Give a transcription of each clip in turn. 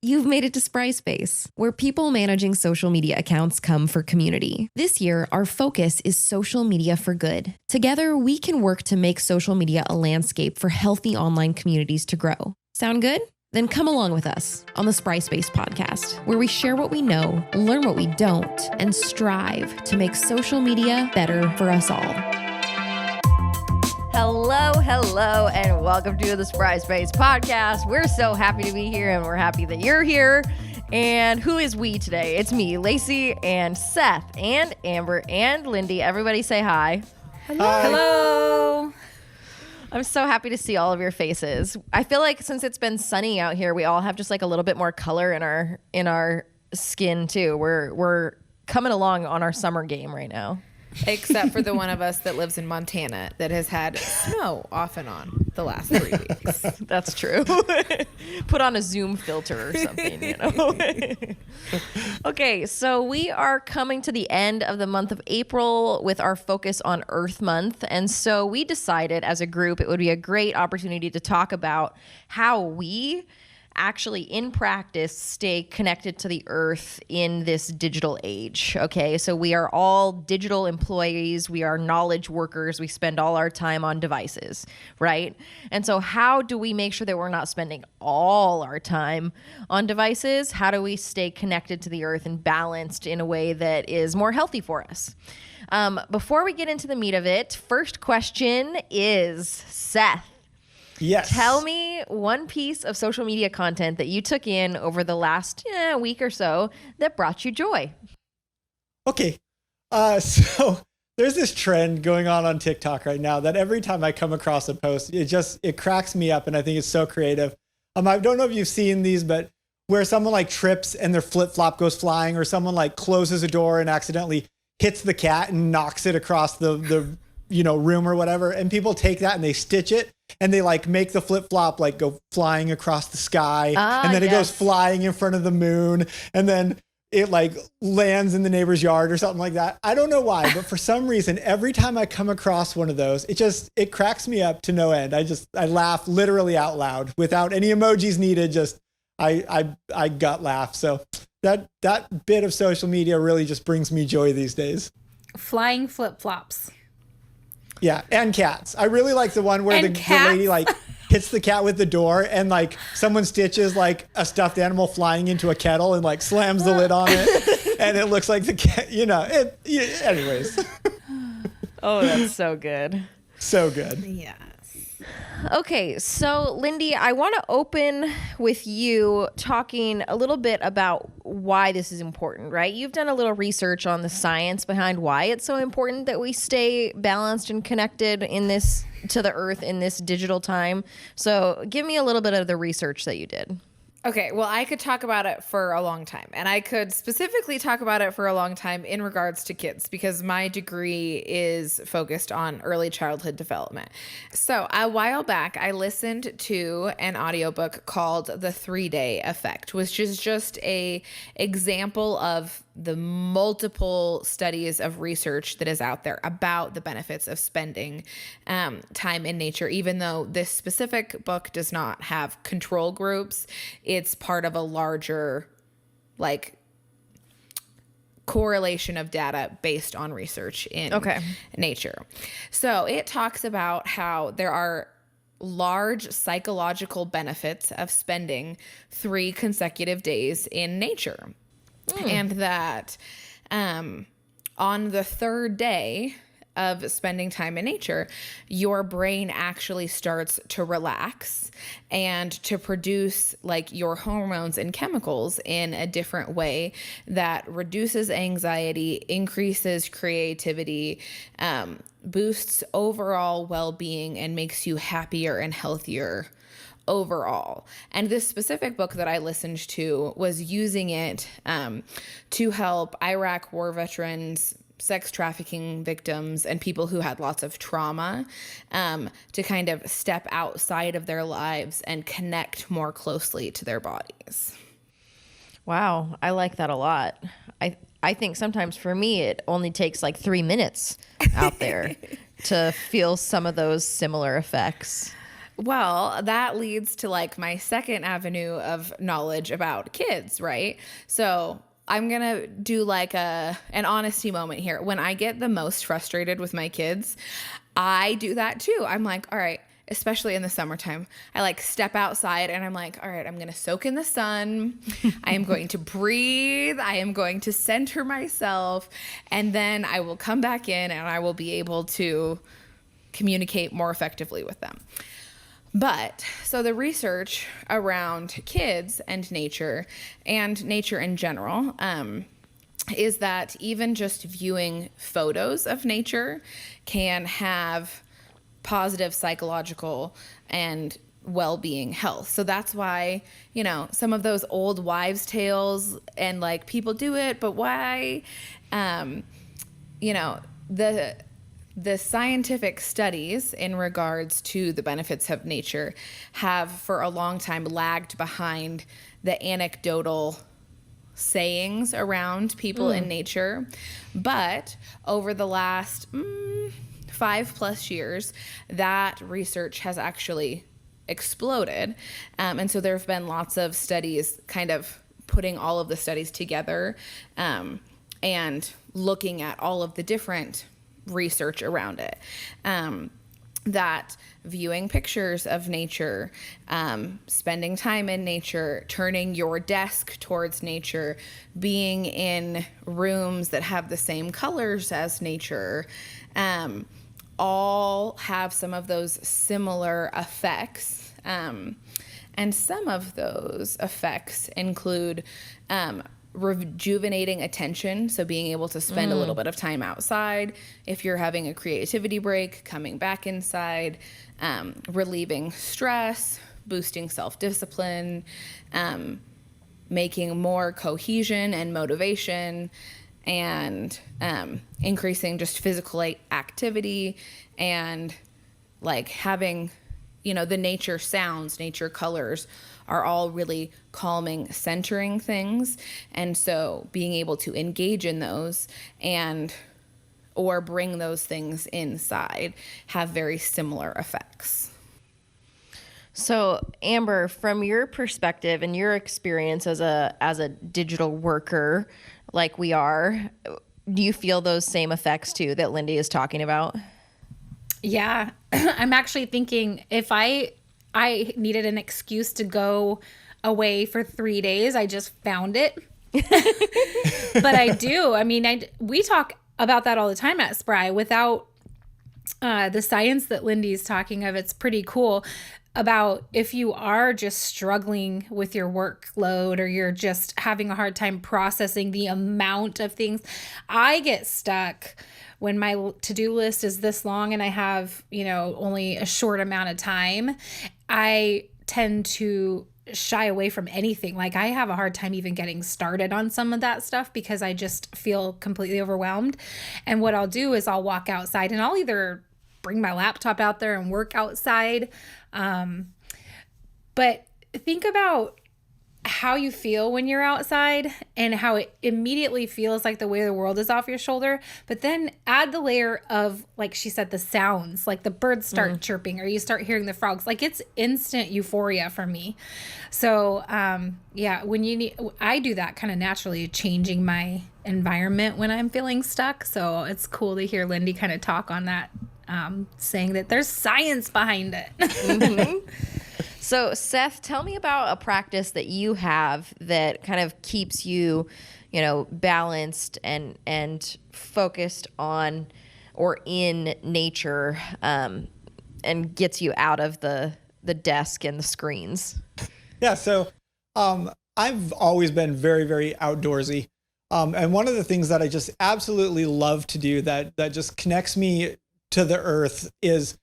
You've made it to Spry Space, where people managing social media accounts come for community. This year, our focus is social media for good. Together, we can work to make social media a landscape for healthy online communities to grow. Sound good? Then come along with us on the Spry Space podcast, where we share what we know, learn what we don't, and strive to make social media better for us all. Hello, and welcome to the Spry Space podcast. We're so happy to be here, and we're happy that you're here. And who is we today? It's me, Lacey, and Seth, and Amber, and Lindy. Everybody say hi. Hello. Hello. I'm so happy to see all of your faces. I feel like since it's been sunny out here, we all have just like a little bit more color in our skin too. We're coming along on our summer game right now. Except for the one of us that lives in Montana that has had snow off and on the last 3 weeks. That's true. Put on a Zoom filter or something, you know. Okay, so we are coming to the end of the month of April with our focus on Earth Month. And so we decided as a group it would be a great opportunity to talk about how we actually in practice stay connected to the earth in this digital age. Okay, so we are all digital employees, we are knowledge workers, we spend all our time on devices, right? And so how do we make sure that we're not spending all our time on devices? How do we stay connected to the earth and balanced in a way that is more healthy for us? Before we get into the meat of it, first question is, Seth, yes, tell me one piece of social media content that you took in over the last week or so that brought you joy. Okay. So there's this trend going on TikTok right now that every time I come across a post, it cracks me up. And I think it's so creative. I don't know if you've seen these, but where someone like trips and their flip flop goes flying, or someone like closes a door and accidentally hits the cat and knocks it across the room or whatever. And people take that and they stitch it and they like make the flip flop like go flying across the sky. And then it goes flying in front of the moon. And then it like lands in the neighbor's yard or something like that. I don't know why, but for some reason, every time I come across one of those, it cracks me up to no end. I laugh literally out loud without any emojis needed. Just I gut laugh. So that bit of social media really just brings me joy these days. Flying flip flops. Yeah, and cats. I really like the one where the lady like hits the cat with the door and like someone stitches like a stuffed animal flying into a kettle and like slams the lid on it and it looks like the cat, anyways. Oh, that's so good. So good. Yes. Okay, so Lindy, I want to open with you talking a little bit about why this is important, right? You've done a little research on the science behind why it's so important that we stay balanced and connected to the earth in this digital time. So give me a little bit of the research that you did. Okay, well, I could talk about it for a long time, and I could specifically talk about it for a long time in regards to kids because my degree is focused on early childhood development. So a while back, I listened to an audiobook called The 3-Day Effect, which is just a example of the multiple studies of research that is out there about the benefits of spending time in nature. Even though this specific book does not have control groups, it's part of a larger correlation of data based on research in nature. So it talks about how there are large psychological benefits of spending 3 consecutive days in nature. And that on the 3rd day of spending time in nature, your brain actually starts to relax and to produce like your hormones and chemicals in a different way that reduces anxiety, increases creativity, boosts overall well-being, and makes you happier and healthier overall. And this specific book that I listened to was using it to help Iraq war veterans, sex trafficking victims, and people who had lots of trauma to kind of step outside of their lives and connect more closely to their bodies. Wow, I like that a lot. I think sometimes for me it only takes like 3 minutes out there to feel some of those similar effects. Well, that leads to like my second avenue of knowledge about kids, right? So I'm going to do like an honesty moment here. When I get the most frustrated with my kids, I do that too. I'm like, all right, especially in the summertime, I like step outside and I'm like, all right, I'm going to soak in the sun. I am going to breathe. I am going to center myself. And then I will come back in and I will be able to communicate more effectively with them. But so the research around kids and nature in general is that even just viewing photos of nature can have positive psychological and well-being health. So that's why, some of those old wives' tales and like people do it, but why, the scientific studies in regards to the benefits of nature have for a long time lagged behind the anecdotal sayings around people in nature. But over the last 5+ years, that research has actually exploded. And so there have been lots of studies kind of putting all of the studies together and looking at all of the different research around it, that viewing pictures of nature, spending time in nature, turning your desk towards nature, being in rooms that have the same colors as nature, all have some of those similar effects. And some of those effects include rejuvenating attention, so being able to spend a little bit of time outside. If you're having a creativity break, coming back inside, relieving stress, boosting self-discipline, making more cohesion and motivation, and increasing just physical activity, and like having, the nature sounds, nature colors are all really calming, centering things. And so being able to engage in those or bring those things inside have very similar effects. So Amber, from your perspective and your experience as a digital worker like we are, do you feel those same effects too that Lindy is talking about? Yeah, I'm actually thinking if I needed an excuse to go away for 3 days, I just found it. But I do. I mean, we talk about that all the time at Spry without the science that Lindy's talking of. It's pretty cool about if you are just struggling with your workload or you're just having a hard time processing the amount of things. I get stuck when my to-do list is this long and I have, only a short amount of time. I tend to shy away from anything. Like I have a hard time even getting started on some of that stuff because I just feel completely overwhelmed. And what I'll do is I'll walk outside and I'll either bring my laptop out there and work outside. But think about how you feel when you're outside and how it immediately feels like the weight of the world is off your shoulder. But then add the layer of, like she said, the sounds, like the birds start chirping or you start hearing the frogs. Like it's instant euphoria for me. So, I do that kind of naturally, changing my environment when I'm feeling stuck. So it's cool to hear Lindy kind of talk on that, saying that there's science behind it. Mm-hmm. So Seth, tell me about a practice that you have that kind of keeps you, balanced and focused on or in nature, and gets you out of the desk and the screens. Yeah. So, I've always been very, very outdoorsy. And one of the things that I just absolutely love to do that just connects me to the earth is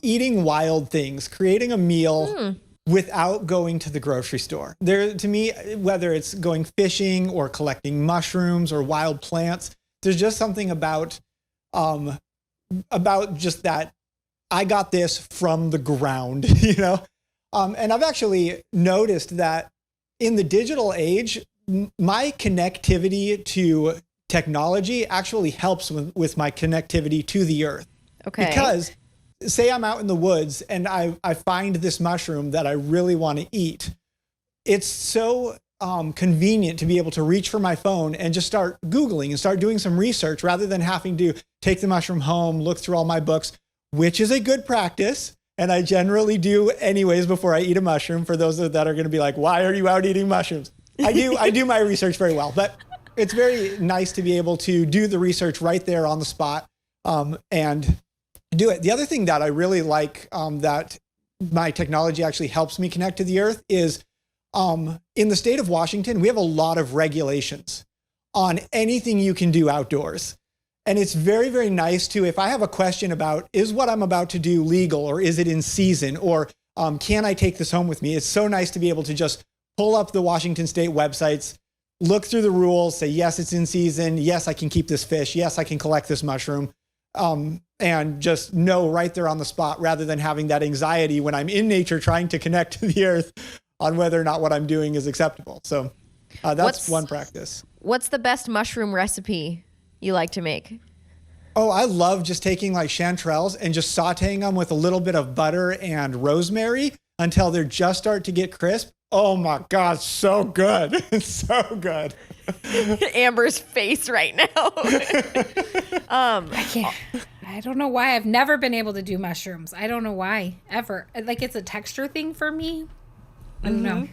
eating wild things, creating a meal without going to the grocery store. To me, whether it's going fishing or collecting mushrooms or wild plants, there's just something about just that I got this from the ground, And I've actually noticed that in the digital age, my connectivity to technology actually helps with my connectivity to the earth. Okay. Because say I'm out in the woods and I find this mushroom that I really want to eat. It's so convenient to be able to reach for my phone and just start Googling and start doing some research rather than having to take the mushroom home, look through all my books, which is a good practice. And I generally do anyways before I eat a mushroom, for those that are going to be like, why are you out eating mushrooms? I do my research very well, but it's very nice to be able to do the research right there on the spot and do it. The other thing that I really like that my technology actually helps me connect to the earth is in the state of Washington, we have a lot of regulations on anything you can do outdoors. And it's very, very nice to, if I have a question about, is what I'm about to do legal, or is it in season, or can I take this home with me? It's so nice to be able to just pull up the Washington State websites, look through the rules, say, yes, it's in season. Yes, I can keep this fish. Yes, I can collect this mushroom. And just know right there on the spot, rather than having that anxiety when I'm in nature trying to connect to the earth on whether or not what I'm doing is acceptable. So that's one practice. What's the best mushroom recipe you like to make? Oh, I love just taking like chanterelles and just sauteing them with a little bit of butter and rosemary until they just start to get crisp. Oh my God, so good. It's so good. Amber's face right now. I can't. I don't know why. I've never been able to do mushrooms. I don't know why, ever. Like, it's a texture thing for me. I don't know.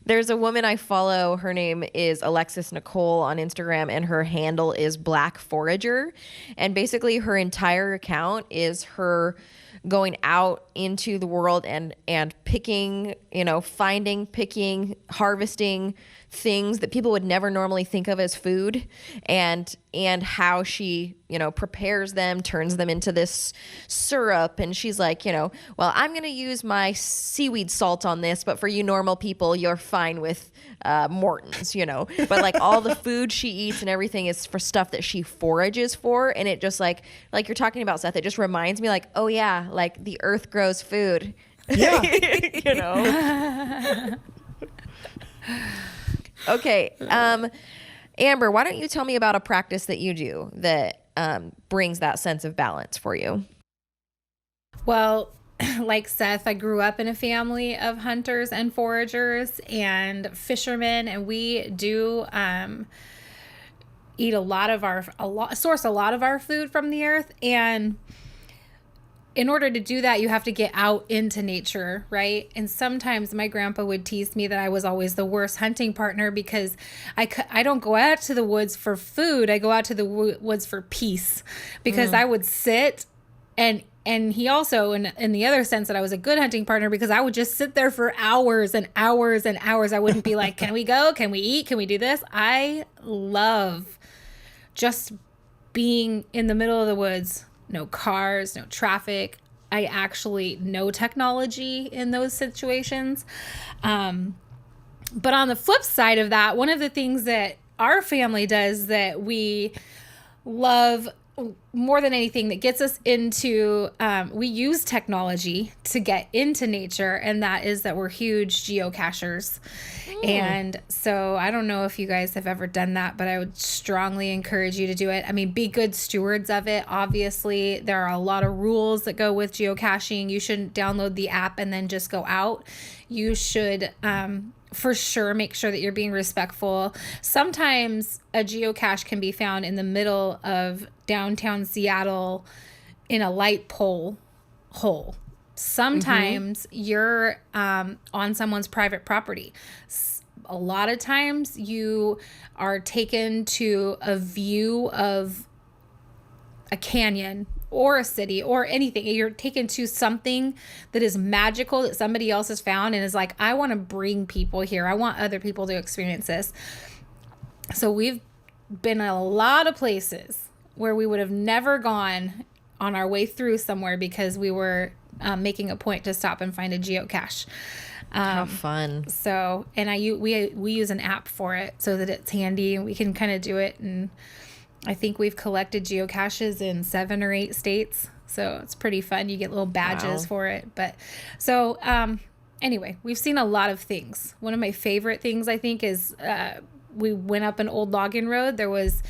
There's a woman I follow. Her name is Alexis Nicole on Instagram, and her handle is Black Forager. And basically her entire account is her going out into the world and picking, finding, picking, harvesting things that people would never normally think of as food, and how she, prepares them, turns them into this syrup. And she's like, well, I'm going to use my seaweed salt on this, but for you normal people, you're fine with Morton's, but like all the food she eats and everything is for stuff that she forages for. And it just like you're talking about, Seth, it just reminds me like, oh yeah, like the earth grows food. Yeah. Okay. Amber, why don't you tell me about a practice that you do that brings that sense of balance for you? Well, like Seth, I grew up in a family of hunters and foragers and fishermen, and we do eat source a lot of our food from the earth. And in order to do that, you have to get out into nature, right? And sometimes my grandpa would tease me that I was always the worst hunting partner because I don't go out to the woods for food. I go out to the woods for peace, because I would sit and he also, in the other sense, that I was a good hunting partner because I would just sit there for hours and hours and hours. I wouldn't be like, can we go? Can we eat? Can we do this? I love just being in the middle of the woods. No cars, no traffic. No technology in those situations. But on the flip side of that, one of the things that our family does that we love more than anything, that gets us into, we use technology to get into nature, and that is that we're huge geocachers. And so I don't know if you guys have ever done that, but I would strongly encourage you to do it. I mean, be good stewards of it. Obviously, there are a lot of rules that go with geocaching. You shouldn't download the app and then just go out. You should, for sure, make sure that you're being respectful. Sometimes a geocache can be found in the middle of downtown Seattle in a light pole hole. Sometimes you're on someone's private property. A lot of times you are taken to a view of a canyon or a city or anything. You're taken to something that is magical that somebody else has found and is like, I want to bring people here. I want other people to experience this. So we've been in a lot of places where we would have never gone on our way through somewhere because we were making a point to stop and find a geocache. How fun. So, and we use an app for it so that it's handy and we can kind of do it. And I think we've collected geocaches in 7 or 8 states. So it's pretty fun. You get little badges for it. But so, anyway, we've seen a lot of things. One of my favorite things, I think, is we went up an old logging road. There was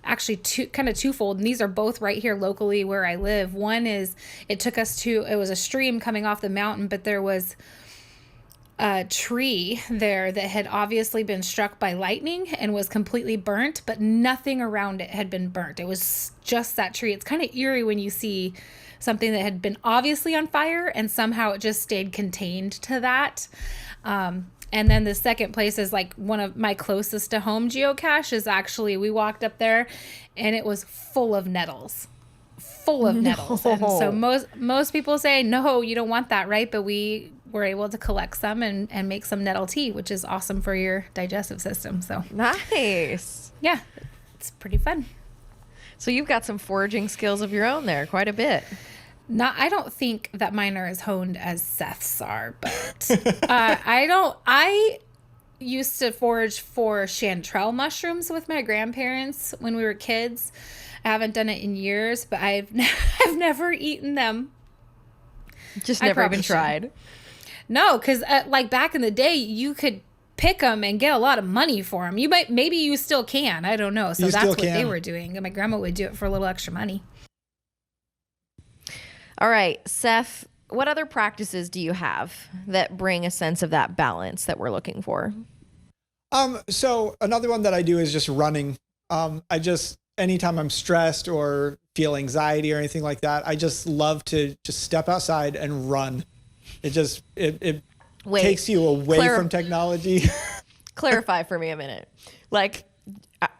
actually twofold, and these are both right here locally where I live. One is it was a stream coming off the mountain, but there was a tree there that had obviously been struck by lightning and was completely burnt, but nothing around it had been burnt. It was just that tree. It's kind of eerie when you see something that had been obviously on fire and somehow it just stayed contained to that. And then the second place is like one of my closest to home geocache is actually, we walked up there and it was full of nettles. And so most people say, no, you don't want that, right? But we were able to collect some and make some nettle tea, which is awesome for your digestive system. So nice. Yeah, it's pretty fun. So you've got some foraging skills of your own there, quite a bit. I don't think that mine are as honed as Seth's are, but I used to forage for chanterelle mushrooms with my grandparents when we were kids. I haven't done it in years, but I've never eaten them. Just never even tried. No, because like back in the day, you could pick them and get a lot of money for them. Maybe you still can. I don't know. So that's what they were doing. And my grandma would do it for a little extra money. All right, Seth, what other practices do you have that bring a sense of that balance that we're looking for? So another one that I do is just running. Anytime I'm stressed or feel anxiety or anything like that, I just love to just step outside and run. It takes you away from technology. Clarify for me a minute. Like,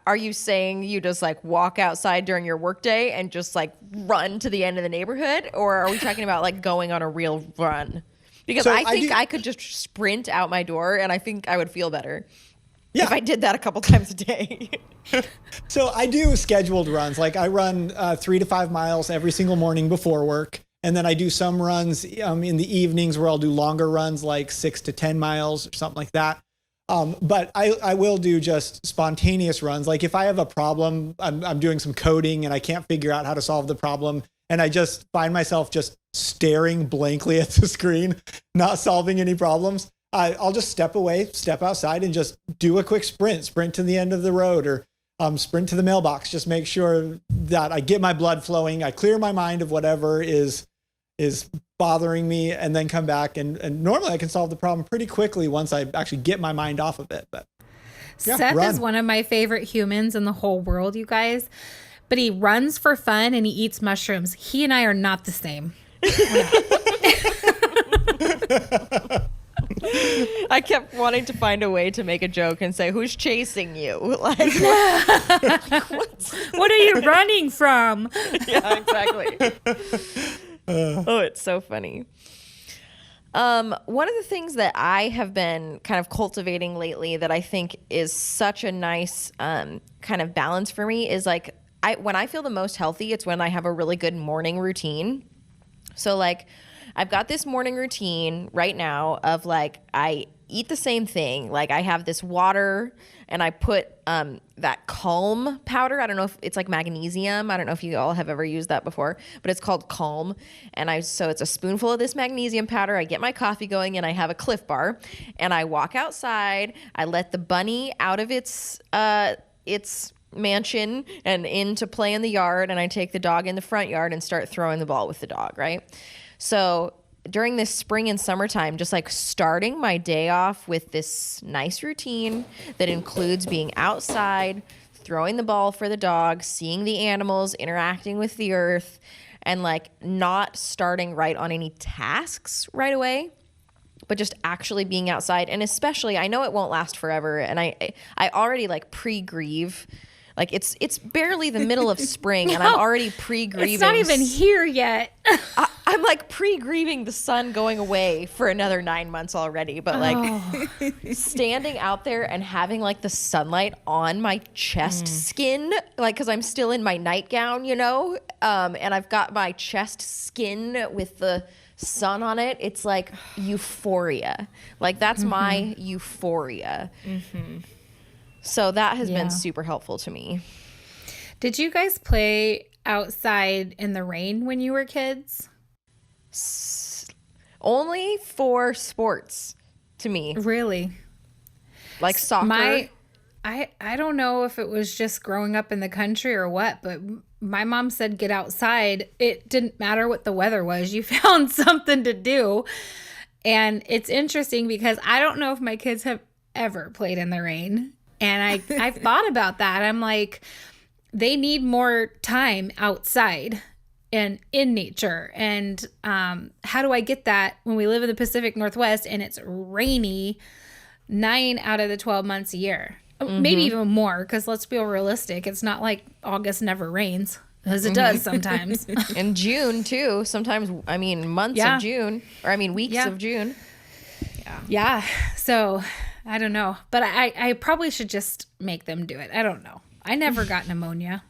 are you saying you just like walk outside during your workday and just like run to the end of the neighborhood? Or are we talking about like going on a real run? Because I think I could just sprint out my door and I think I would feel better. Yeah. If I did that a couple times a day. So I do scheduled runs. Like I run 3 to 5 miles every single morning before work. And then I do some runs in the evenings where I'll do longer runs, like 6 to 10 miles or something like that. But I will do just spontaneous runs. Like if I have a problem, I'm doing some coding and I can't figure out how to solve the problem. And I just find myself just staring blankly at the screen, not solving any problems. I'll just step away, step outside and just do a quick sprint to the end of the road or sprint to the mailbox. Just make sure that I get my blood flowing. I clear my mind of whatever is bothering me and then come back. And normally I can solve the problem pretty quickly once I actually get my mind off of it. But yeah, Seth is one of my favorite humans in the whole world, you guys. But he runs for fun and he eats mushrooms. He and I are not the same. I kept wanting to find a way to make a joke and say, who's chasing you? Like, what are you running from? Yeah, exactly. Oh, it's so funny. One of the things that I have been kind of cultivating lately that I think is such a nice kind of balance for me is like, when I feel the most healthy, it's when I have a really good morning routine. So like, I've got this morning routine right now of like, I eat the same thing. Like I have this water and I put that Calm powder. I don't know if it's like magnesium. I don't know if you all have ever used that before, but it's called Calm. And so it's a spoonful of this magnesium powder. I get my coffee going and I have a Cliff Bar and I walk outside. I let the bunny out of its mansion and in to play in the yard. And I take the dog in the front yard and start throwing the ball with the dog, right? So during this spring and summertime, just like starting my day off with this nice routine that includes being outside, throwing the ball for the dog, seeing the animals, interacting with the earth, and like not starting right on any tasks right away, but just actually being outside. And especially, I know it won't last forever. And I already like pre-grieve. Like it's barely the middle of spring and I'm already pre-grieving. It's not even here yet. I'm like pre-grieving the sun going away for another 9 months already. But like standing out there and having like the sunlight on my chest skin, like, cause I'm still in my nightgown, you know? And I've got my chest skin with the sun on it. It's like euphoria. Like that's my euphoria. Mm-hmm. So that has been super helpful to me. Did you guys play outside in the rain when you were kids? Only for sports to me. Really? Like soccer. I don't know if it was just growing up in the country or what, but my mom said get outside. It didn't matter what the weather was. You found something to do. And it's interesting because I don't know if my kids have ever played in the rain. And I've thought about that. I'm like, they need more time outside and in nature. And how do I get that when we live in the Pacific Northwest and it's rainy 9 out of the 12 months a year? Maybe even more, because let's be realistic. It's not like August never rains, as it does sometimes. In June, too. Sometimes, I mean, months of June, or I mean, weeks of June. Yeah. So I don't know. But I probably should just make them do it. I don't know. I never got pneumonia.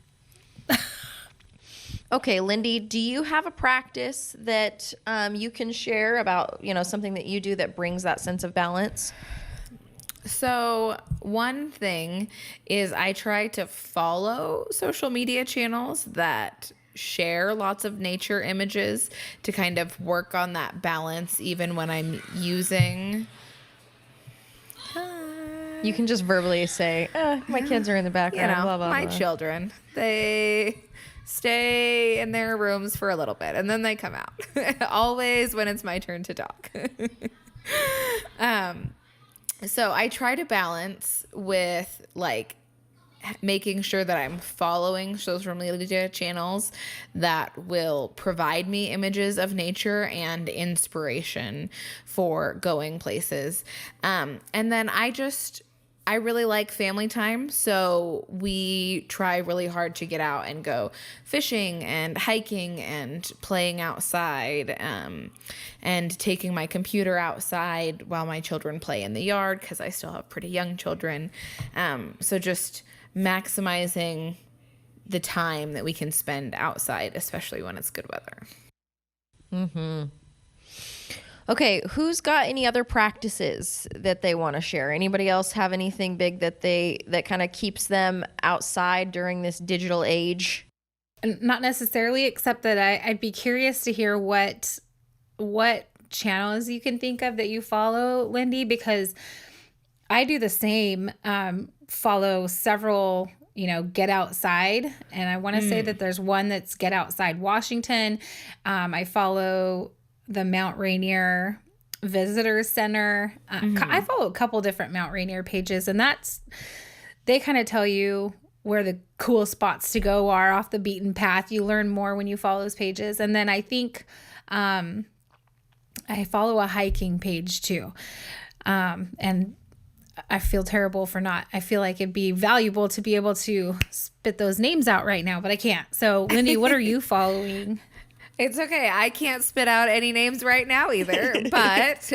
Okay, Lindy, do you have a practice that you can share about, something that you do that brings that sense of balance? So one thing is I try to follow social media channels that share lots of nature images to kind of work on that balance even when I'm using... You can just verbally say, my kids are in the background, blah, blah, my blah. children, they stay in their rooms for a little bit and then they come out. Always when it's my turn to talk. So I try to balance with like making sure that I'm following social media channels that will provide me images of nature and inspiration for going places. And then I really like family time, so we try really hard to get out and go fishing and hiking and playing outside, and taking my computer outside while my children play in the yard because I still have pretty young children. So just maximizing the time that we can spend outside, especially when it's good weather. Mm-hmm. Okay, who's got any other practices that they want to share? Anybody else have anything big that kind of keeps them outside during this digital age? Not necessarily, except that I'd be curious to hear what channels you can think of that you follow, Lindy, because I do the same. Follow several, Get Outside, and I want to say that there's one that's Get Outside Washington. I follow the Mount Rainier Visitor Center. I follow a couple different Mount Rainier pages, and they kind of tell you where the cool spots to go are off the beaten path. You learn more when you follow those pages. And then I think I follow a hiking page too. And I feel terrible for not. I feel like it'd be valuable to be able to spit those names out right now, but I can't. So, Lindy, what are you following? It's okay. I can't spit out any names right now either, but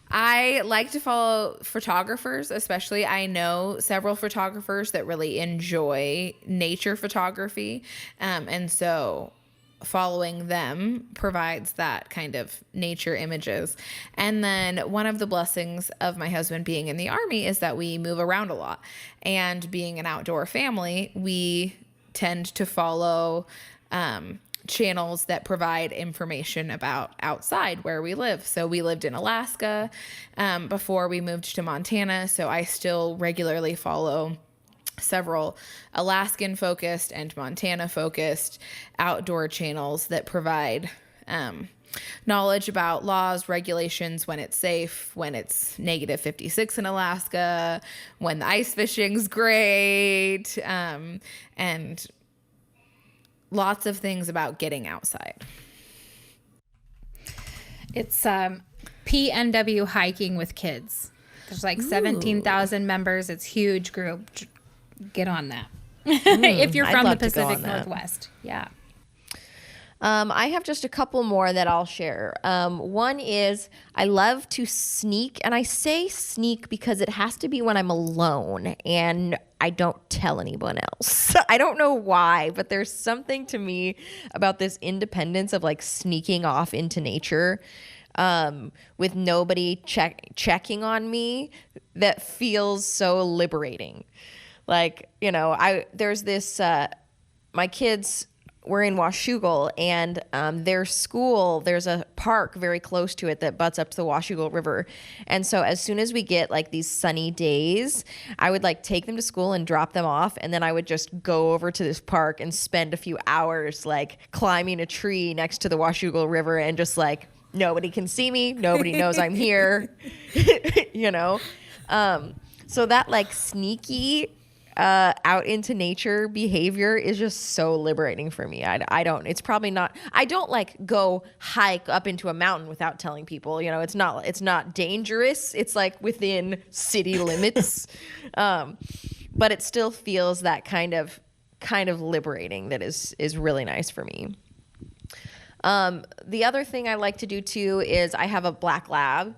I like to follow photographers, especially. I know several photographers that really enjoy nature photography, and so following them provides that kind of nature images. And then one of the blessings of my husband being in the Army is that we move around a lot, and being an outdoor family, we tend to follow channels that provide information about outside where we live. So we lived in Alaska before we moved to Montana. So I still regularly follow several Alaskan focused and Montana focused outdoor channels that provide knowledge about laws, regulations, when it's safe, when it's negative 56 in Alaska, when the ice fishing's great, and lots of things about getting outside. It's PNW Hiking with Kids. There's like 17,000 members. It's huge group. Get on that. If you're from the Pacific Northwest. Yeah. I have just a couple more that I'll share. One is I love to sneak, and I say sneak because it has to be when I'm alone and I don't tell anyone else. I don't know why, but there's something to me about this independence of like sneaking off into nature with nobody checking on me that feels so liberating. Like, there's this, my kids we're in Washougal, and their school, there's a park very close to it that butts up to the Washougal River. And so as soon as we get like these sunny days, I would like take them to school and drop them off. And then I would just go over to this park and spend a few hours like climbing a tree next to the Washougal River and just like, nobody can see me. Nobody knows I'm here, you know? So that like sneaky out into nature behavior is just so liberating for me. I don't like go hike up into a mountain without telling people, you know, it's not dangerous. It's like within city limits. But it still feels that kind of liberating that is really nice for me. The other thing I like to do too is I have a black lab,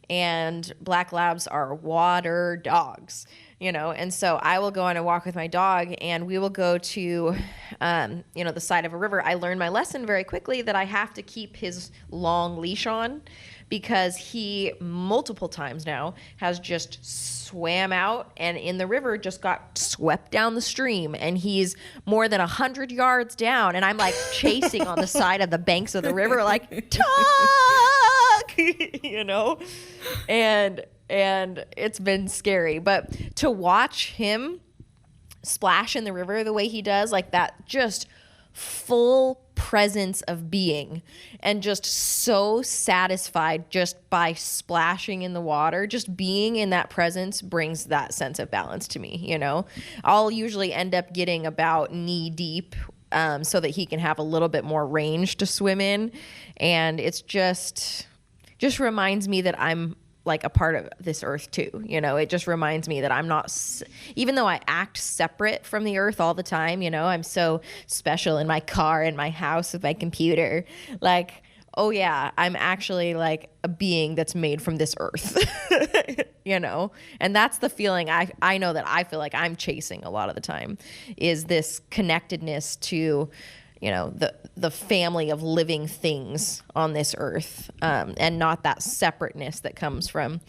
and black labs are water dogs, you know, and so I will go on a walk with my dog, and we will go to, you know, the side of a river. I learned my lesson very quickly that I have to keep his long leash on, because he multiple times now has just swam out and in the river just got swept down the stream, and he's more than 100 yards down, and I'm like chasing on the side of the banks of the river like, talk, you know, and it's been scary. But to watch him splash in the river the way he does, like that just full presence of being, and just so satisfied just by splashing in the water, just being in that presence brings that sense of balance to me, you know. I'll usually end up getting about knee deep so that he can have a little bit more range to swim in, and it's just reminds me that I'm like a part of this earth too. You know, it just reminds me that I'm not, even though I act separate from the earth all the time, you know, I'm so special in my car, in my house, with my computer. Like, oh yeah, I'm actually like a being that's made from this earth, you know? And that's the feeling I know that I feel like I'm chasing a lot of the time, is this connectedness to, you know, the family of living things on this earth, and not that separateness that comes from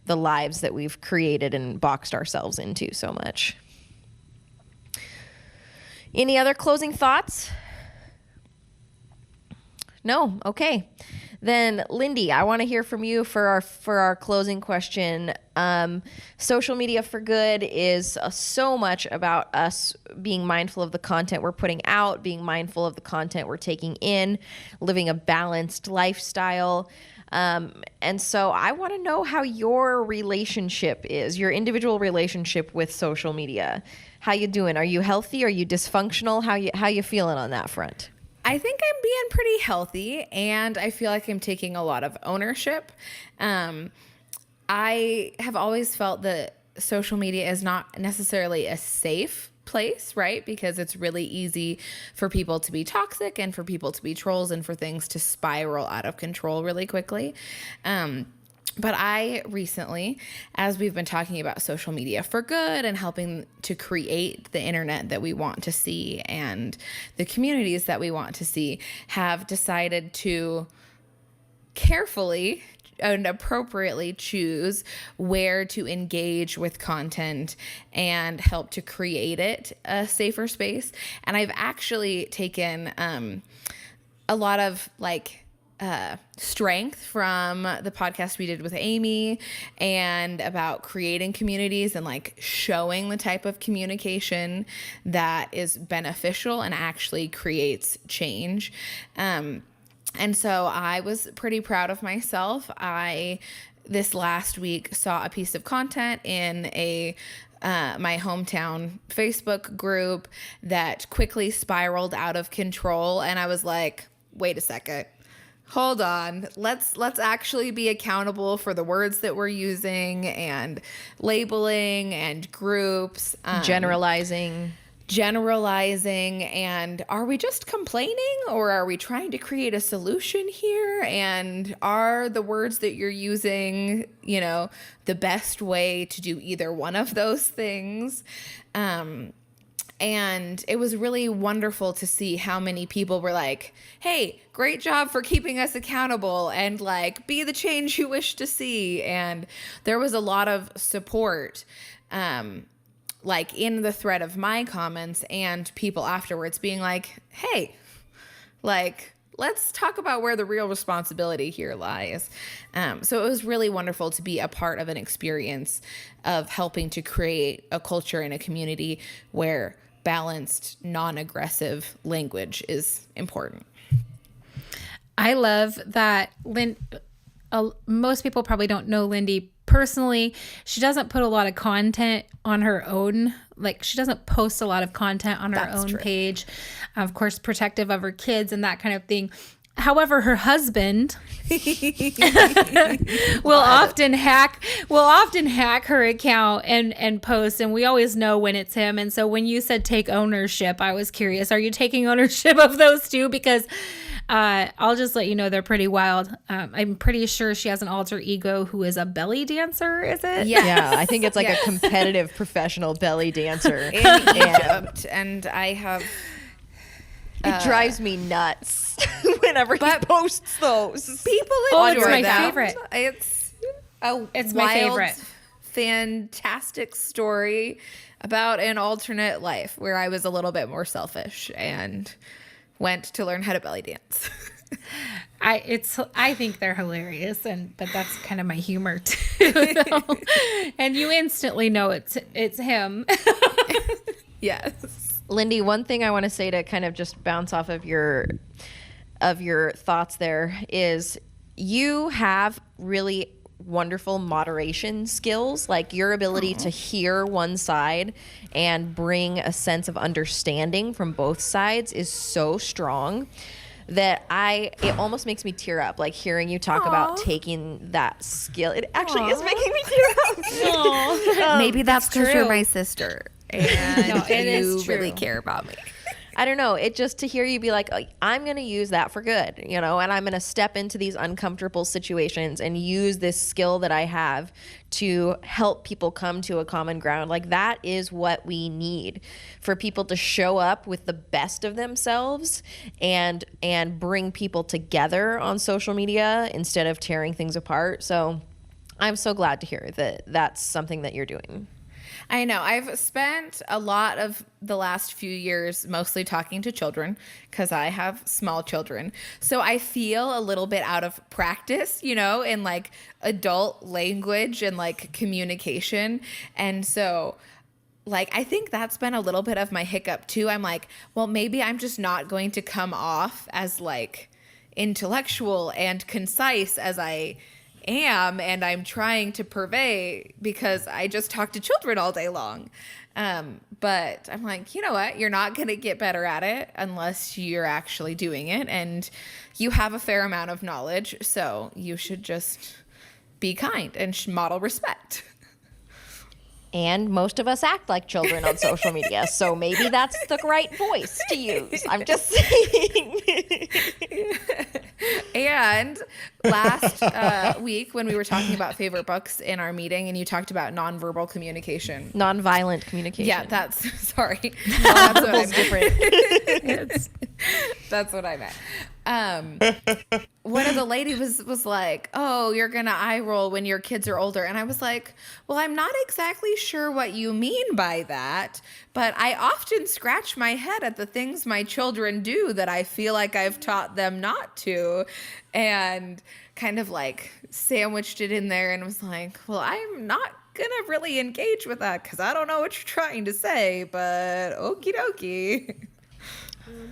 the lives that we've created and boxed ourselves into so much. Any other closing thoughts? No? Okay. Then Lindy, I want to hear from you for our closing question. Social media for good is so much about us being mindful of the content we're putting out, being mindful of the content we're taking in, living a balanced lifestyle. And so I want to know how your relationship is, your individual relationship with social media. How you doing? Are you healthy? Are you dysfunctional? How you feeling on that front? I think I'm being pretty healthy, and I feel like I'm taking a lot of ownership. I have always felt that social media is not necessarily a safe place, right? Because it's really easy for people to be toxic and for people to be trolls and for things to spiral out of control really quickly. But I recently, as we've been talking about social media for good and helping to create the internet that we want to see and the communities that we want to see, have decided to carefully and appropriately choose where to engage with content and help to create it a safer space. And I've actually taken a lot of strength from the podcast we did with Amy, and about creating communities and like showing the type of communication that is beneficial and actually creates change. And so I was pretty proud of myself. This last week saw a piece of content in my hometown Facebook group that quickly spiraled out of control, and I was like, wait a second. Hold on. Let's actually be accountable for the words that we're using and labeling and groups. Generalizing. And are we just complaining, or are we trying to create a solution here? And are the words that you're using, you know, the best way to do either one of those things? And it was really wonderful to see how many people were like, hey, great job for keeping us accountable, and like, be the change you wish to see. And there was a lot of support like in the thread of my comments and people afterwards being like, hey, like, let's talk about where the real responsibility here lies. So it was really wonderful to be a part of an experience of helping to create a culture and a community where balanced, non-aggressive language is important. I love that most people probably don't know Lindy personally. She doesn't put a lot of content on her own. Like, she doesn't post a lot of content on her own page. Of course, protective of her kids and that kind of thing. However, her husband will often hack her account and post, and we always know when it's him. And so when you said take ownership, I was curious, are you taking ownership of those too? Because I'll just let you know they're pretty wild. I'm pretty sure she has an alter ego who is a belly dancer, is it? Yeah, I think it's like a competitive professional belly dancer. In Egypt, and I have... It drives me nuts whenever he posts those. People it's my favorite. It's my wild, favorite. Fantastic story about an alternate life where I was a little bit more selfish and went to learn how to belly dance. I think they're hilarious, but that's kind of my humor too. And you instantly know it's him. Yes. Lindy, one thing I want to say to kind of just bounce off of your thoughts there is you have really wonderful moderation skills, like your ability to hear one side and bring a sense of understanding from both sides is so strong that it almost makes me tear up, like hearing you talk about taking that skill. It actually is making me tear up. Maybe that's because true. you're my sister and No, it you is true. really care about me. I don't know. It just to hear you be like, I'm going to use that for good, and I'm going to step into these uncomfortable situations and use this skill that I have to help people come to a common ground. Like, that is what we need, for people to show up with the best of themselves and bring people together on social media instead of tearing things apart. So I'm so glad to hear that that's something that you're doing. I know. I've spent a lot of the last few years mostly talking to children because I have small children. So I feel a little bit out of practice, in like adult language and like communication. And so like, I think that's been a little bit of my hiccup too. I'm like, well, maybe I'm just not going to come off as like intellectual and concise as I am, and I'm trying to purvey because I just talk to children all day long. But I'm like, you know what? You're not going to get better at it unless you're actually doing it, and you have a fair amount of knowledge, so you should just be kind and model respect. And most of us act like children on social media, so maybe that's the right voice to use. I'm just saying. And last week when we were talking about favorite books in our meeting and you talked about nonverbal communication. Nonviolent communication. Yeah, that's, sorry. No, that's what I meant. Different. That's what I meant. One of the ladies was like, oh, you're going to eye roll when your kids are older. And I was like, well, I'm not exactly sure what you mean by that, but I often scratch my head at the things my children do that I feel like I've taught them not to, and kind of like sandwiched it in there and was like, well, I'm not going to really engage with that because I don't know what you're trying to say, but okie dokie.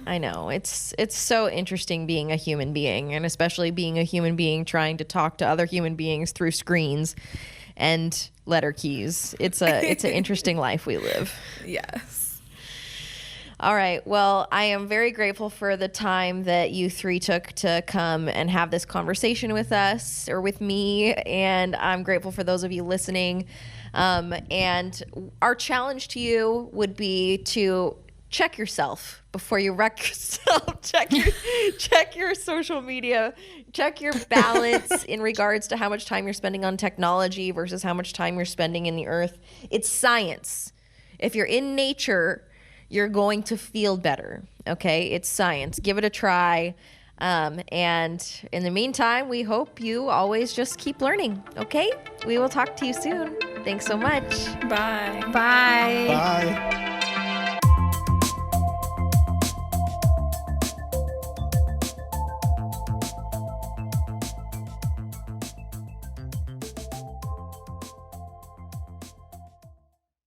I know. It's so interesting being a human being, and especially being a human being trying to talk to other human beings through screens and letter keys. It's an interesting life we live. Yes. All right. Well, I am very grateful for the time that you three took to come and have this conversation with us, or with me, and I'm grateful for those of you listening. And our challenge to you would be to check yourself before you wreck yourself. Check your social media. Check your balance in regards to how much time you're spending on technology versus how much time you're spending in the earth. It's science. If you're in nature, you're going to feel better. Okay? It's science. Give it a try. And in the meantime, we hope you always just keep learning. Okay? We will talk to you soon. Thanks so much. Bye. Bye. Bye.